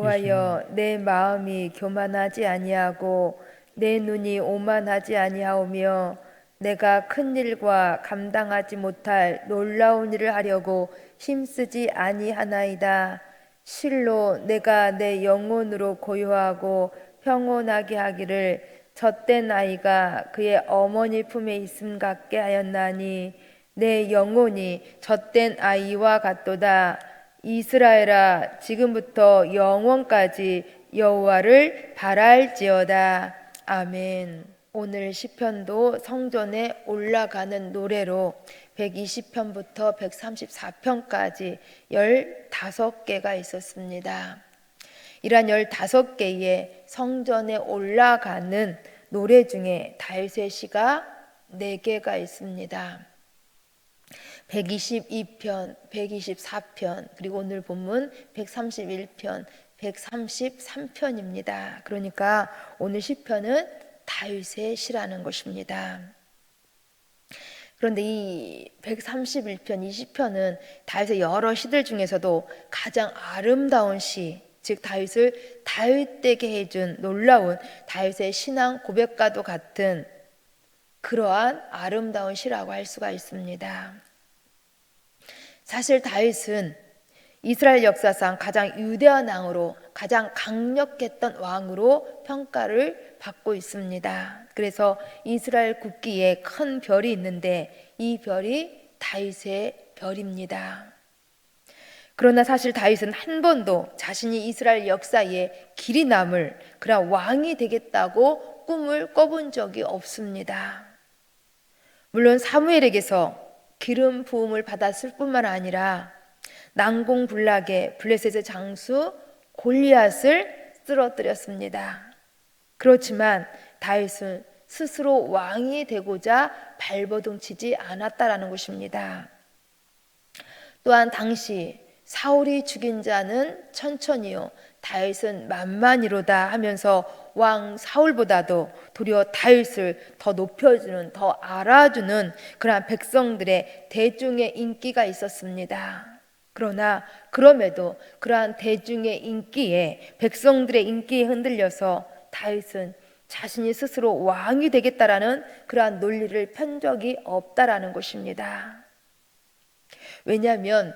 여호와여, 내 마음이 교만하지 아니하고 내 눈이 오만하지 아니하오며 내가 큰 일과 감당하지 못할 놀라운 일을 하려고 힘쓰지 아니하나이다. 실로 내가 내 영혼으로 고요하고 평온하게 하기를 젖된 아이가 그의 어머니 품에 있음 같게 하였나니 내 영혼이 젖된 아이와 같도다. 이스라엘아, 지금부터 영원까지 여호와를 바랄지어다. 아멘. 오늘 시편도 성전에 올라가는 노래로 120편부터 134편까지 15개가 있었습니다. 이러한 15개의 성전에 올라가는 노래 중에 다윗의 시가 4개가 있습니다. 122편, 124편, 그리고 오늘 본문 131편, 133편입니다. 그러니까 오늘 시편은 다윗의 시라는 것입니다. 그런데 이 131편, 이 시편은 다윗의 여러 시들 중에서도 가장 아름다운 시, 즉 다윗을 다윗되게 해준 놀라운 다윗의 신앙 고백과도 같은 그러한 아름다운 시라고 할 수가 있습니다. 사실 다윗은 이스라엘 역사상 가장 위대한 왕으로, 가장 강력했던 왕으로 평가를 받고 있습니다. 그래서 이스라엘 국기에 큰 별이 있는데 이 별이 다윗의 별입니다. 그러나 사실 다윗은 한 번도 자신이 이스라엘 역사에 길이 남을 그런 왕이 되겠다고 꿈을 꿔본 적이 없습니다. 물론 사무엘에게서 기름 부음을 받았을 뿐만 아니라 난공불락의 블레셋의 장수 골리앗을 쓰러뜨렸습니다. 그렇지만 다윗은 스스로 왕이 되고자 발버둥치지 않았다라는 것입니다. 또한 당시 사울이 죽인 자는 천천히요 다윗은 만만이로다 하면서 왕 사울보다도 도리어 다윗을 더 높여주는, 더 알아주는 그러한 백성들의 대중의 인기가 있었습니다. 그러나 그럼에도 그러한 대중의 인기에, 백성들의 인기에 흔들려서 다윗은 자신이 스스로 왕이 되겠다라는 그러한 논리를 편 적이 없다라는 것입니다. 왜냐하면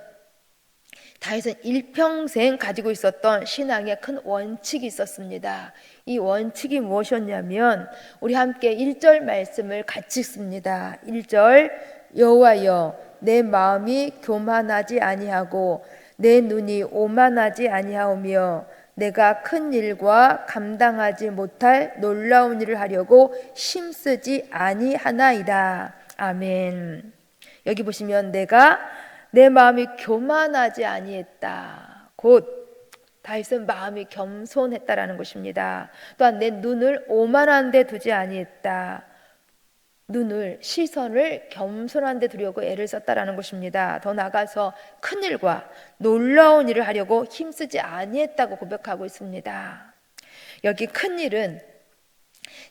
다윗은 일평생 가지고 있었던 신앙의 큰 원칙이 있었습니다. 이 원칙이 무엇이었냐면 우리 함께 1절 말씀을 같이 읽습니다. 1절 여호와여, 내 마음이 교만하지 아니하고 내 눈이 오만하지 아니하오며 내가 큰 일과 감당하지 못할 놀라운 일을 하려고 힘쓰지 아니하나이다. 아멘. 여기 보시면 내 마음이 교만하지 아니했다. 곧 다윗은 마음이 겸손했다라는 것입니다. 또한 내 눈을 오만한 데 두지 아니했다. 시선을 겸손한 데 두려고 애를 썼다라는 것입니다. 더 나아가서 큰 일과 놀라운 일을 하려고 힘쓰지 아니했다고 고백하고 있습니다. 여기 큰 일은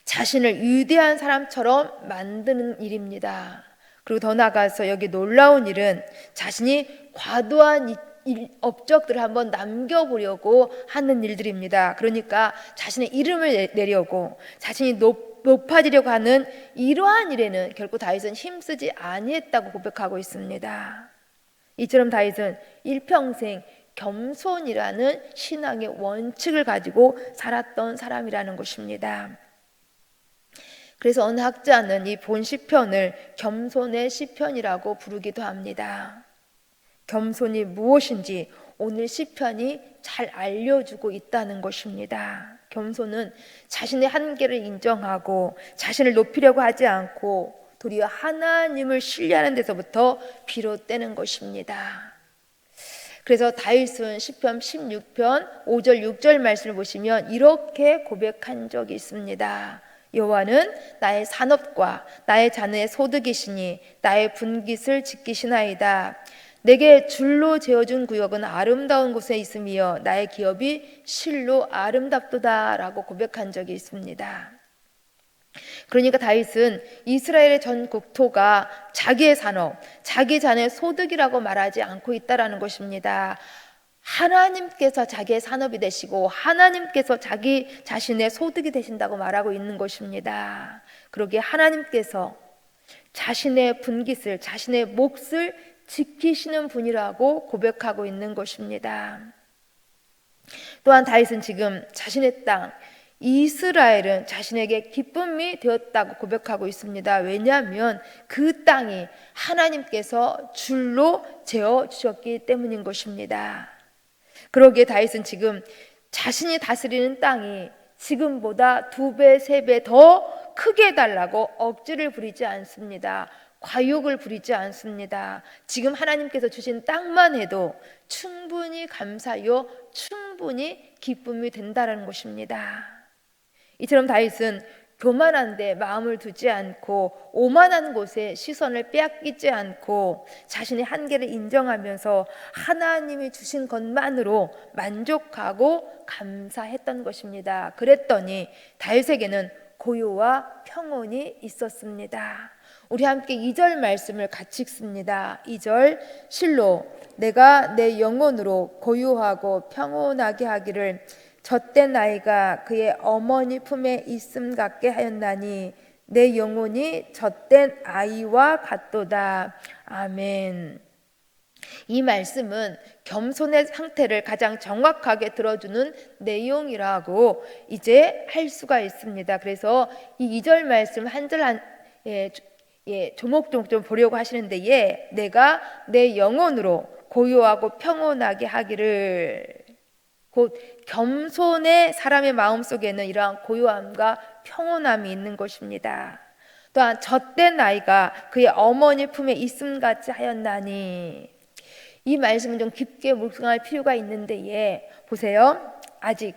자신을 위대한 사람처럼 만드는 일입니다. 그리고 더 나아가서 여기 놀라운 일은 자신이 과도한 업적들을 한번 남겨보려고 하는 일들입니다. 그러니까 자신의 이름을 내려고 자신이 높아지려고 하는 이러한 일에는 결코 다윗은 힘쓰지 아니했다고 고백하고 있습니다. 이처럼 다윗은 일평생 겸손이라는 신앙의 원칙을 가지고 살았던 사람이라는 것입니다. 그래서 어느 학자는 이 본 시편을 겸손의 시편이라고 부르기도 합니다. 겸손이 무엇인지 오늘 시편이 잘 알려주고 있다는 것입니다. 겸손은 자신의 한계를 인정하고 자신을 높이려고 하지 않고 도리어 하나님을 신뢰하는 데서부터 비롯되는 것입니다. 그래서 다윗은 시편 16편 5절 6절 말씀을 보시면 이렇게 고백한 적이 있습니다. 여호와는 나의 산업과 나의 자녀의 소득이시니 나의 분깃을 지키시나이다. 내게 줄로 재어준 구역은 아름다운 곳에 있으며 나의 기업이 실로 아름답도다 라고 고백한 적이 있습니다. 그러니까 다윗은 이스라엘의 전 국토가 자기의 산업, 자기 자녀의 소득이라고 말하지 않고 있다라는 것입니다. 하나님께서 자기의 산업이 되시고 하나님께서 자기 자신의 소득이 되신다고 말하고 있는 것입니다. 그러기에 하나님께서 자신의 분깃을, 자신의 몫을 지키시는 분이라고 고백하고 있는 것입니다. 또한 다윗은 지금 자신의 땅 이스라엘은 자신에게 기쁨이 되었다고 고백하고 있습니다. 왜냐하면 그 땅이 하나님께서 줄로 재어 주셨기 때문인 것입니다. 그러기에 다윗은 지금 자신이 다스리는 땅이 지금보다 2배, 3배 더 크게 해달라고 억지를 부리지 않습니다. 과욕을 부리지 않습니다. 지금 하나님께서 주신 땅만 해도 충분히 감사요, 충분히 기쁨이 된다는 것입니다. 이처럼 다윗은 교만한 데 마음을 두지 않고 오만한 곳에 시선을 빼앗기지 않고 자신의 한계를 인정하면서 하나님이 주신 것만으로 만족하고 감사했던 것입니다. 그랬더니 다윗에게는 고요와 평온이 있었습니다. 우리 함께 2절 말씀을 같이 읽습니다. 2절 실로 내가 내 영혼으로 고요하고 평온하게 하기를 젖된 아이가 그의 어머니 품에 있음 같게 하였나니 내 영혼이 젖된 아이와 같도다. 아멘. 이 말씀은 겸손의 상태를 가장 정확하게 들어주는 내용이라고 이제 할 수가 있습니다. 그래서 이 2절 말씀 한 절 조목조목 좀 보려고 하시는데 내가 내 영혼으로 고요하고 평온하게 하기를, 곧 겸손의 사람의 마음속에는 이러한 고요함과 평온함이 있는 것입니다. 또한 젖된 아이가 그의 어머니 품에 있음같이 하였나니, 이 말씀은 좀 깊게 묵상할 필요가 있는데 보세요. 아직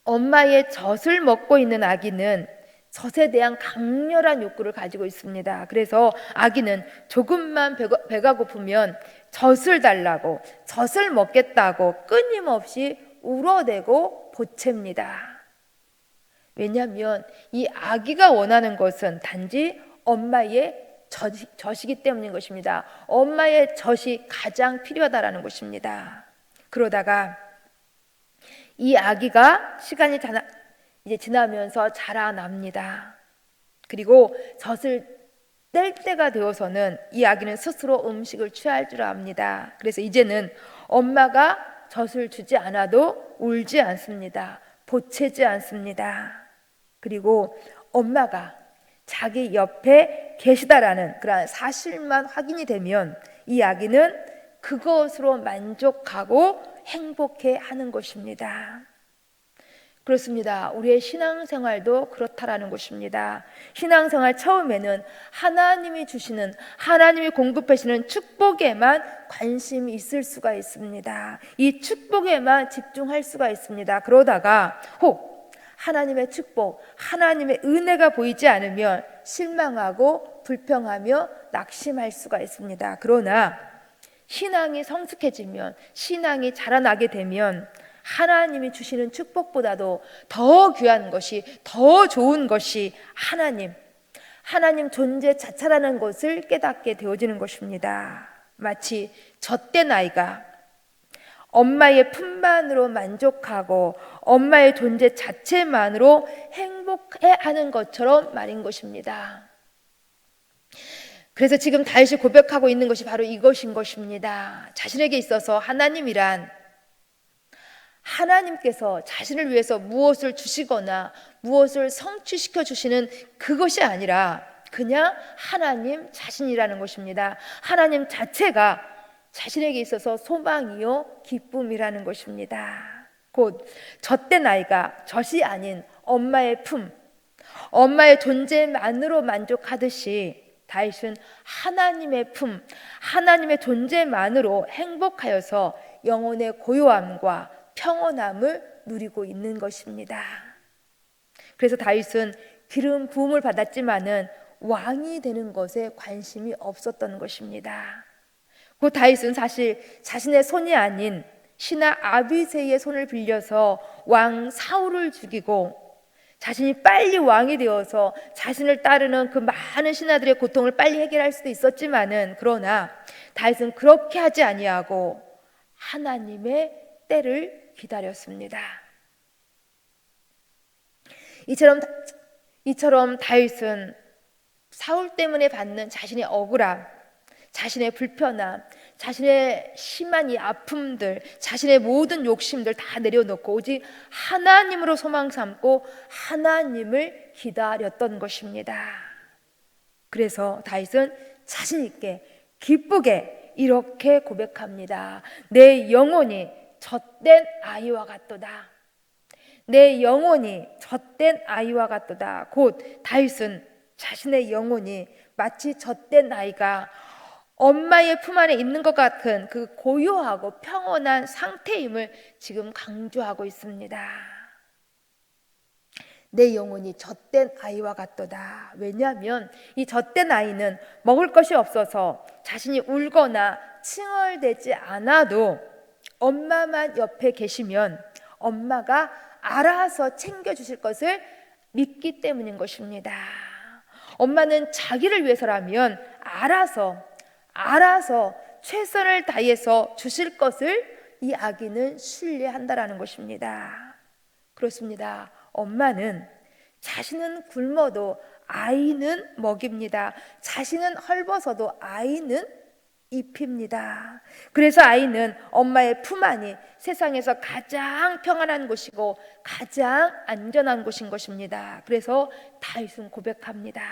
엄마의 젖을 먹고 있는 아기는 젖에 대한 강렬한 욕구를 가지고 있습니다. 그래서 아기는 조금만 배가 고프면 젖을 달라고, 젖을 먹겠다고 끊임없이 울어대고 보챕니다. 왜냐하면 이 아기가 원하는 것은 단지 엄마의 젖이기 때문인 것입니다. 엄마의 젖이 가장 필요하다라는 것입니다. 그러다가 이 아기가 시간이 이제 지나면서 자라납니다. 그리고 젖을 뗄 때가 되어서는 이 아기는 스스로 음식을 취할 줄 압니다. 그래서 이제는 엄마가 젖을 주지 않아도 울지 않습니다. 보채지 않습니다. 그리고 엄마가 자기 옆에 계시다라는 그런 사실만 확인이 되면 이 아기는 그것으로 만족하고 행복해 하는 것입니다. 그렇습니다. 우리의 신앙생활도 그렇다라는 것입니다. 신앙생활 처음에는 하나님이 주시는, 하나님이 공급하시는 축복에만 관심이 있을 수가 있습니다. 이 축복에만 집중할 수가 있습니다. 그러다가 혹 하나님의 축복, 하나님의 은혜가 보이지 않으면 실망하고 불평하며 낙심할 수가 있습니다. 그러나 신앙이 성숙해지면, 신앙이 자라나게 되면 하나님이 주시는 축복보다도 더 귀한 것이, 더 좋은 것이 하나님 존재 자체라는 것을 깨닫게 되어지는 것입니다. 마치 젖된 아이가 엄마의 품만으로 만족하고 엄마의 존재 자체만으로 행복해하는 것처럼 말인 것입니다. 그래서 지금 다윗이 고백하고 있는 것이 바로 이것인 것입니다. 자신에게 있어서 하나님이란, 하나님께서 자신을 위해서 무엇을 주시거나 무엇을 성취시켜 주시는 그것이 아니라 그냥 하나님 자신이라는 것입니다. 하나님 자체가 자신에게 있어서 소망이요 기쁨이라는 것입니다. 곧 젖된 아이가 젖이 아닌 엄마의 품, 엄마의 존재만으로 만족하듯이 다윗은 하나님의 품, 하나님의 존재만으로 행복하여서 영혼의 고요함과 평온함을 누리고 있는 것입니다. 그래서 다윗은 기름 부음을 받았지만은 왕이 되는 것에 관심이 없었던 것입니다. 그 다윗은 사실 자신의 손이 아닌 신하 아비새의 손을 빌려서 왕 사울을 죽이고 자신이 빨리 왕이 되어서 자신을 따르는 그 많은 신하들의 고통을 빨리 해결할 수도 있었지만은, 그러나 다윗은 그렇게 하지 아니하고 하나님의 때를 기다렸습니다. 이처럼 다윗은 사울 때문에 받는 자신의 억울함, 자신의 불편함, 자신의 심한 이 아픔들, 자신의 모든 욕심들 다 내려놓고 오직 하나님으로 소망 삼고 하나님을 기다렸던 것입니다. 그래서 다윗은 자신 있게 기쁘게 이렇게 고백합니다. 내 영혼이 젖된 아이와 같도다. 내 영혼이 젖된 아이와 같도다. 곧 다윗은 자신의 영혼이 마치 젖된 아이가 엄마의 품 안에 있는 것 같은 그 고요하고 평온한 상태임을 지금 강조하고 있습니다. 내 영혼이 젖된 아이와 같도다. 왜냐하면 이 젖된 아이는 먹을 것이 없어서 자신이 울거나 칭얼대지 않아도 엄마만 옆에 계시면 엄마가 알아서 챙겨주실 것을 믿기 때문인 것입니다. 엄마는 자기를 위해서라면 알아서 최선을 다해서 주실 것을 이 아기는 신뢰한다라는 것입니다. 그렇습니다. 엄마는 자신은 굶어도 아이는 먹입니다. 자신은 헐벗어도 아이는 입힙니다. 그래서 아이는 엄마의 품 안이 세상에서 가장 평안한 곳이고 가장 안전한 곳인 것입니다. 그래서 다윗은 고백합니다.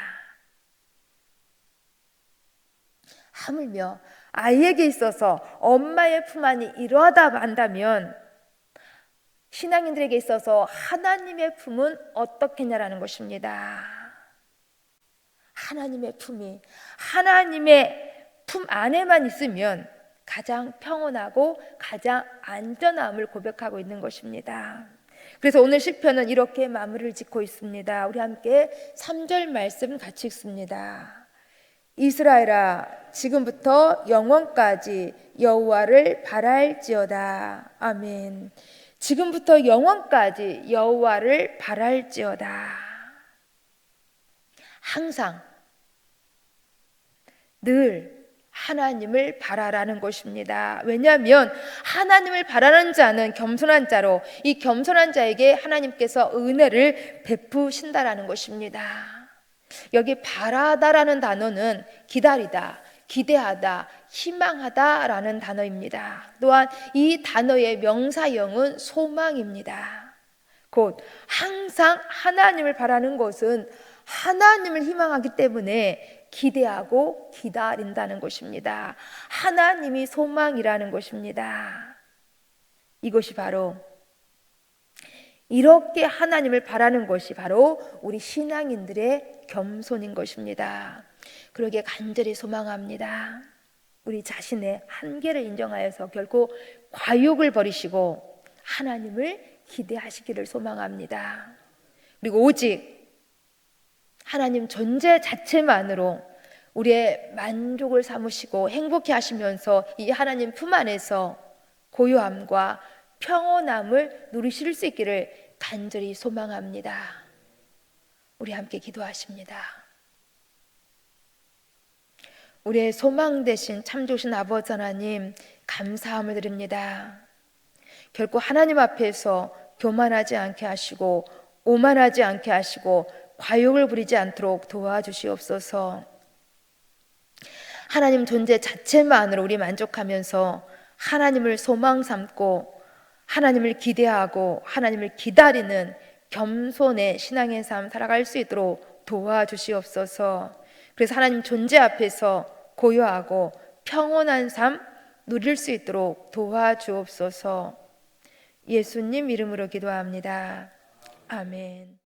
하물며 아이에게 있어서 엄마의 품 안이 이러하다 한다면 신앙인들에게 있어서 하나님의 품은 어떻겠냐라는 것입니다. 하나님의 품이 하나님의 품 안에만 있으면 가장 평온하고 가장 안전함을 고백하고 있는 것입니다. 그래서 오늘 시편은 이렇게 마무리를 짓고 있습니다. 우리 함께 3절 말씀 같이 읽습니다. 이스라엘아, 지금부터 영원까지 여호와를 바랄지어다. 아멘. 지금부터 영원까지 여호와를 바랄지어다. 항상 늘 하나님을 바라라는 것입니다. 왜냐하면 하나님을 바라는 자는 겸손한 자로 이 겸손한 자에게 하나님께서 은혜를 베푸신다라는 것입니다. 여기 바라다라는 단어는 기다리다, 기대하다, 희망하다라는 단어입니다. 또한 이 단어의 명사형은 소망입니다. 곧 항상 하나님을 바라는 것은 하나님을 희망하기 때문에 기대하고 기다린다는 것입니다. 하나님이 소망이라는 것입니다. 이것이 바로 이렇게 하나님을 바라는 것이 바로 우리 신앙인들의 겸손인 것입니다. 그러기에 간절히 소망합니다. 우리 자신의 한계를 인정하여서 결코 과욕을 버리시고 하나님을 기대하시기를 소망합니다. 그리고 오직 하나님 존재 자체만으로 우리의 만족을 삼으시고 행복해 하시면서 이 하나님 품 안에서 고요함과 평온함을 누리실 수 있기를 간절히 소망합니다. 우리 함께 기도하십니다. 우리의 소망 되신 참 좋으신 아버지 하나님, 감사함을 드립니다. 결코 하나님 앞에서 교만하지 않게 하시고 오만하지 않게 하시고 과욕을 부리지 않도록 도와주시옵소서. 하나님 존재 자체만으로 우리 만족하면서 하나님을 소망 삼고 하나님을 기대하고 하나님을 기다리는 겸손의 신앙의 삶 살아갈 수 있도록 도와주시옵소서. 그래서 하나님 존재 앞에서 고요하고 평온한 삶 누릴 수 있도록 도와주옵소서. 예수님 이름으로 기도합니다. 아멘.